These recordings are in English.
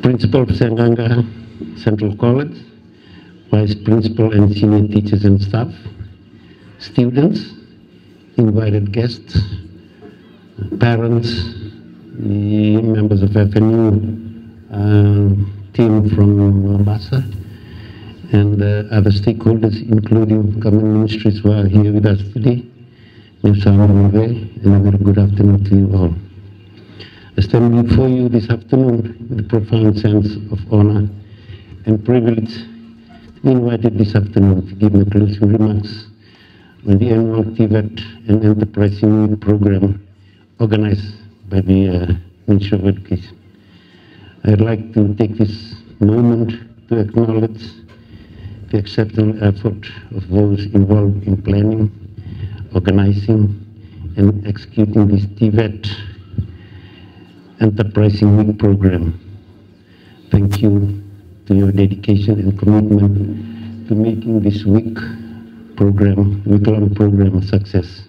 Principal of Seqaqa Central College, Vice Principal and senior teachers and staff, students, invited guests, parents, the members of FNU team from Mombasa, and other stakeholders, including government ministries who are here with us today. And a very good afternoon to you all. I stand before you this afternoon with a profound sense of honor and privilege to be invited this afternoon to give my closing remarks on the annual TVET and Enterprising Youth Program organized by the Ministry of Education. I'd like to take this moment to acknowledge the exceptional effort of those involved in planning, organizing, and executing this TVET Enterprising Week program. Thank you to your dedication and commitment to making this week-long program a success.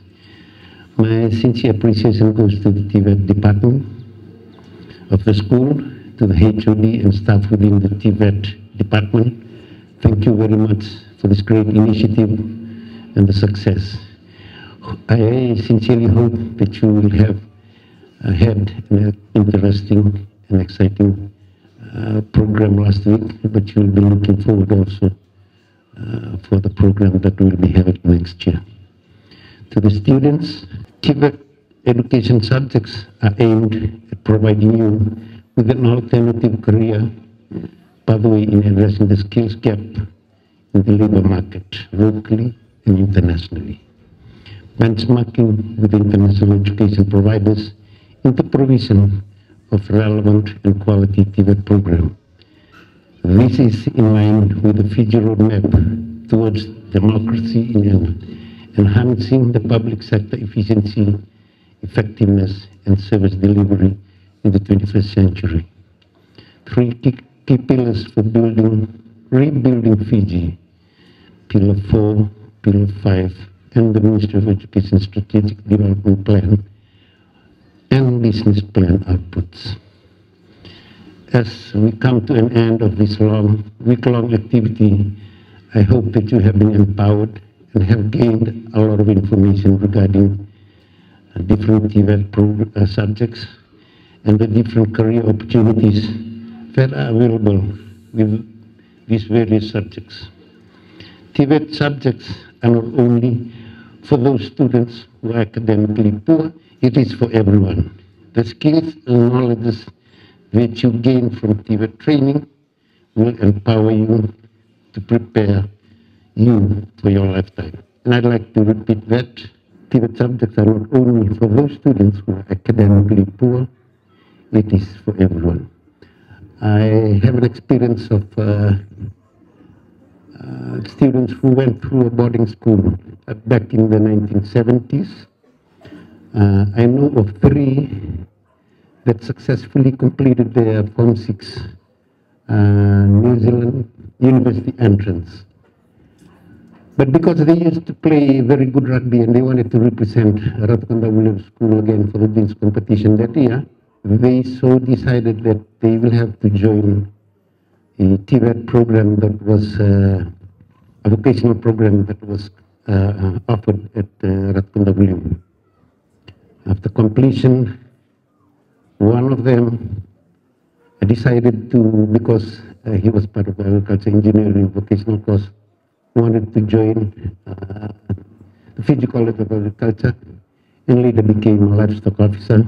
My sincere appreciation goes to the TVET department of the school, to the HOD and staff within the TVET department. Thank you very much for this great initiative and the success. I sincerely hope that you will have had an interesting and exciting program last week, but you will be looking forward also for the program that will be held next year. To the students, TVET education subjects are aimed at providing you with an alternative career pathway in addressing the skills gap in the labor market, locally and internationally. Benchmarking with international education providers in the provision of relevant and quality TVET program. This is in line with the Fiji roadmap towards democracy in enhancing the public sector efficiency, effectiveness, and service delivery in the 21st century. Three key pillars for rebuilding Fiji: Pillar 4, Pillar 5, and the Ministry of Education Strategic Development Plan and Business Plan outputs. As we come to an end of this week-long activity, I hope that you have been empowered and have gained a lot of information regarding different TVET subjects and the different career opportunities that are available with these various subjects. TVET subjects are not only for those students who are academically poor, it is for everyone. The skills and knowledge that you gain from TVET training will empower you to prepare you for your lifetime. And I'd like to repeat that TVET subjects are not only for those students who are academically poor, it is for everyone. I have an experience of students who went through a boarding school back in the 1970s. I know of 3 that successfully completed their Form 6 New Zealand University entrance. But because they used to play very good rugby and they wanted to represent Ratkandavulev School again for the Dean's competition that year, they so decided that they will have to join a TVET program that was a vocational program that was offered at Ratkandavulev. After completion, one of them decided to, because he was part of the agriculture engineering vocational course, wanted to join the Fiji College of Agriculture and later became a livestock officer.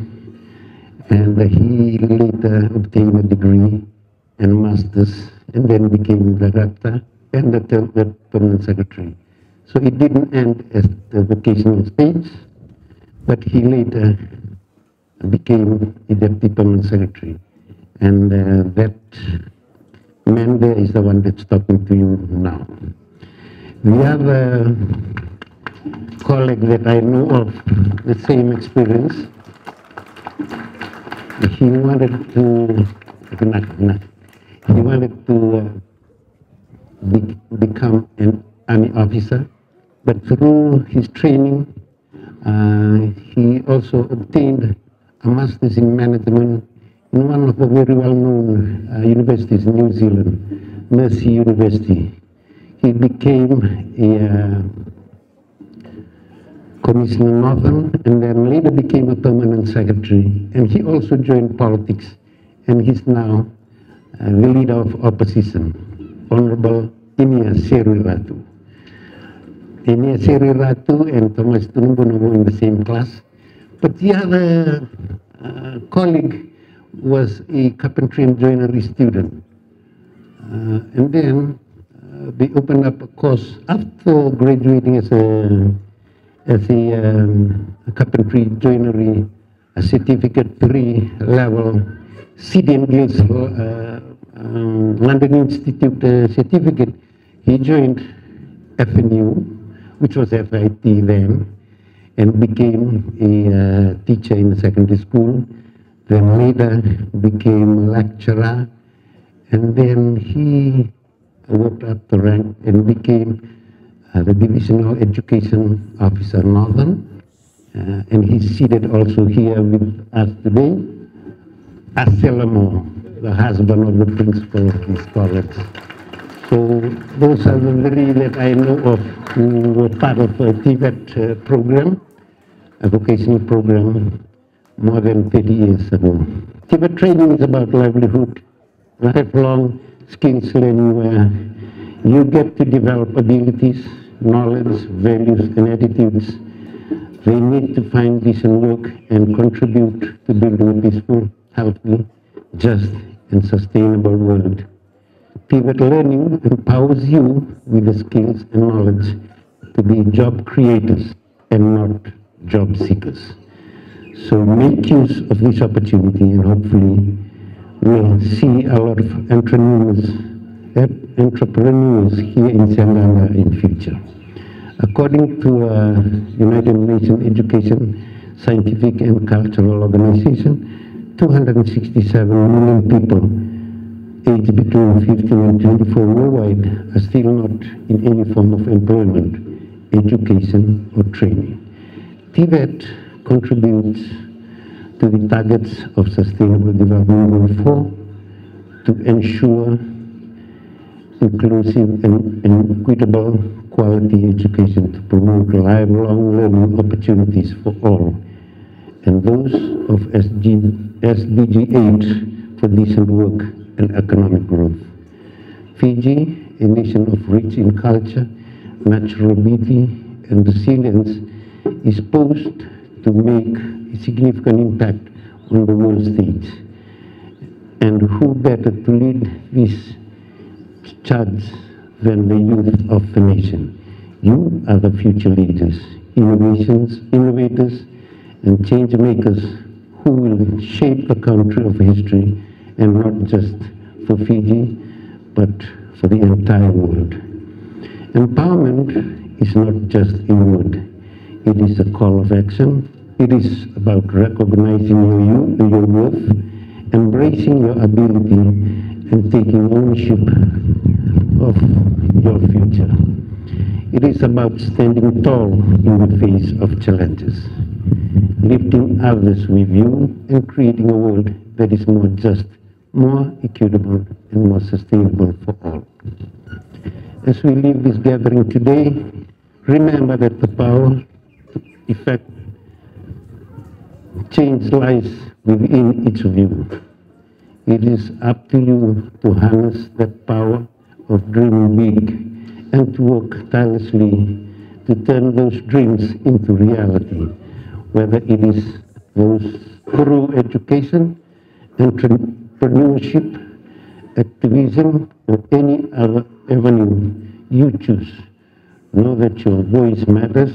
And he later obtained a degree and master's and then became the director and the permanent secretary. So it didn't end at the vocational stage, but he later became a deputy permanent secretary. And that man there is the one that's talking to you now. The other colleague that I know of the same experience, he wanted to become an army officer, but through his training, he also obtained a master's in management in one of the very well-known universities in New Zealand, Mercy University. He became a Commissioner Northern, and then later became a permanent secretary. And he also joined politics, and he's now the leader of opposition, Honorable Inia Seriratu. Inia Seriratu and Tomasi Tunabuna were in the same class, but the other colleague was a carpentry and joinery student. And then they opened up a course after graduating as a carpentry joinery, a certificate 3 level, City and Guilds London Institute certificate. He joined FNU, which was FIT then, and became a teacher in the secondary school. Then later became a lecturer, and then he worked up the rank and became the Divisional Education Officer Northern, and he's seated also here with us today. Aselamo, the husband of the principal of this college. So those are the three that I know of who were part of a TVET program, a vocational program, more than 30 years ago. TVET training is about livelihood, lifelong skills learning where you get to develop abilities, knowledge, values, and attitudes. They need to find decent work and contribute to building a peaceful, healthy, just, and sustainable world. TVET learning empowers you with the skills and knowledge to be job creators and not job seekers. So make use of this opportunity, and hopefully we'll see a lot of entrepreneurs here in Seqaqa in future. According to United Nations Education, Scientific and Cultural Organization, 267 million people aged between 15 and 24 worldwide are still not in any form of employment, education, or training. TVET contributes to the targets of Sustainable Development Goal 4 to ensure inclusive and equitable quality education to promote lifelong learning opportunities for all, and those of SDG 8 for decent work and economic growth. Fiji, a nation of rich in culture, natural beauty, and resilience, is poised to make a significant impact on the world stage. And who better to lead this charge than the youth of the nation? You are the future leaders, innovators, and change makers who will shape the country of history, and not just for Fiji, but for the entire world. Empowerment is not just a word. It is a call of action. It is about recognizing your worth, embracing your ability, and taking ownership of your future. It is about standing tall in the face of challenges, lifting others with you, and creating a world that is more just, more equitable, and more sustainable for all. As we leave this gathering today, remember that the power to effect change lies within each of you. It is up to you to harness that power of dreaming big and to work tirelessly to turn those dreams into reality, whether it is those through education, entrepreneurship, activism, or any other avenue you choose. Know that your voice matters,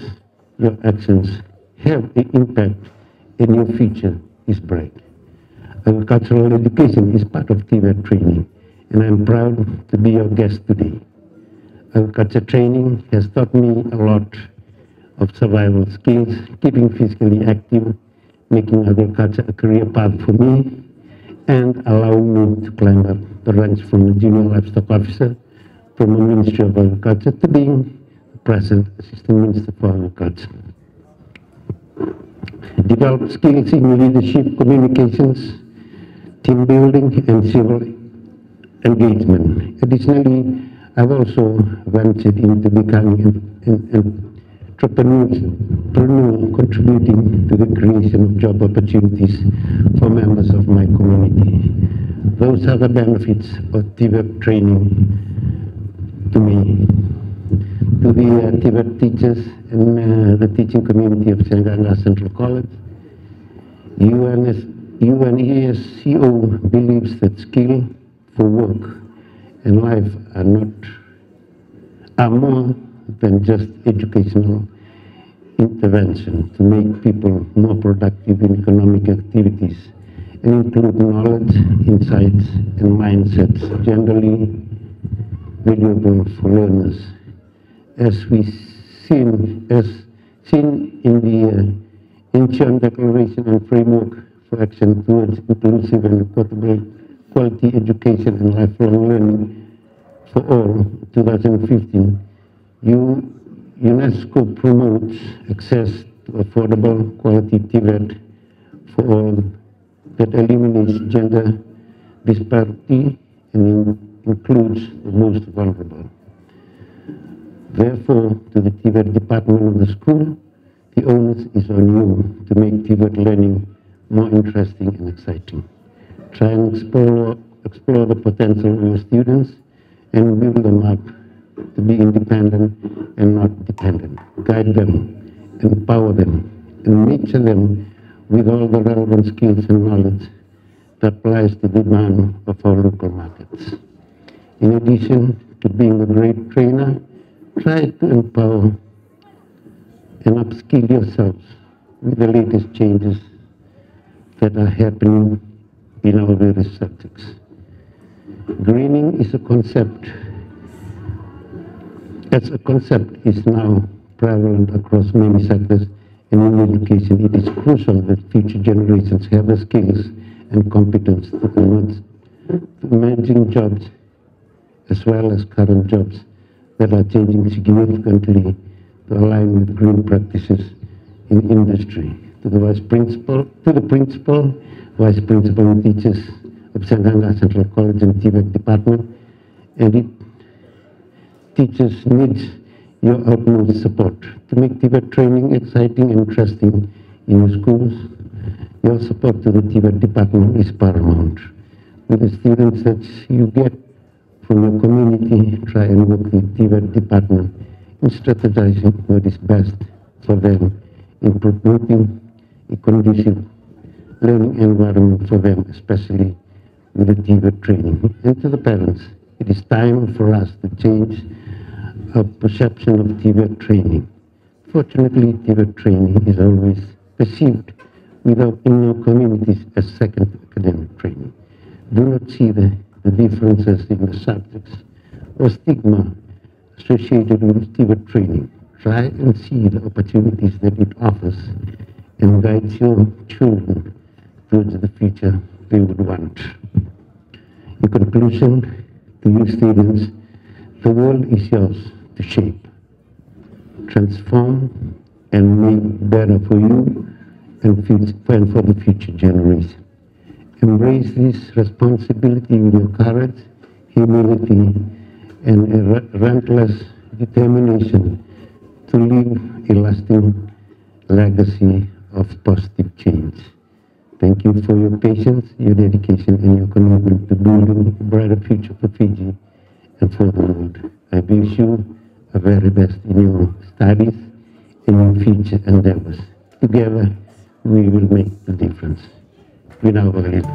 your actions have an impact, and your future is bright. Agricultural education is part of TVET training, and I'm proud to be your guest today. Agriculture training has taught me a lot of survival skills, keeping physically active, making agriculture a career path for me, and allowing me to climb up the ranks from a junior livestock officer from the Ministry of Agriculture to being the present Assistant Minister for Agriculture. Develop skills in leadership, communications, team building and civil engagement. Additionally, I've also ventured into becoming an entrepreneur, contributing to the creation of job opportunities for members of my community. Those are the benefits of TVET training to me. To the TVET teachers and the teaching community of Seqaqa Central College, UNESCO believes that skill for work and life are more than just educational intervention to make people more productive in economic activities and include knowledge, insights, and mindsets generally valuable for learners. As seen in the Incheon Declaration and Framework for Action towards Inclusive and Equitable Quality Education and Lifelong Learning for All, 2015, UNESCO promotes access to affordable quality TVET for all that eliminates gender disparity and includes the most vulnerable. Therefore, to the TVET department of the school, the onus is on you to make TVET learning more interesting and exciting. Try and explore the potential of your students and build them up to be independent and not dependent. Guide them, empower them, and nurture them with all the relevant skills and knowledge that applies to the demand of our local markets. In addition to being a great trainer, try to empower and upskill yourselves with the latest changes that are happening in our various subjects. Greening is a concept. As a concept is now prevalent across many sectors, and in education, it is crucial that future generations have the skills and competence to emerging jobs as well as current jobs that are changing significantly to align with green practices in industry. To the principal, vice principal and teachers of Seqaqa Central College and TVET department, and it teachers needs your utmost support to make TVET training exciting and interesting in your schools. Your support to the TVET department is paramount. With the students that you get from your community, try and work with TVET department in strategizing what is best for them in promoting a conducive learning environment for them, especially with the TVET training. And to the parents, it is time for us to change our perception of TVET training. Fortunately, TVET training is always perceived in our communities as second academic training. Do not see the differences in the subjects or stigma associated with TVET training. Try and see the opportunities that it offers and guide your children towards the future they would want. In conclusion, to you students, the world is yours to shape, transform, and make better for you and for the future generation. Embrace this responsibility with your courage, humility, and a relentless determination to leave a lasting legacy of positive change. Thank you for your patience, your dedication, and your commitment to building a brighter future for Fiji and for the world. I wish you the very best in your studies and your future endeavors. Together, we will make the difference. We now believe.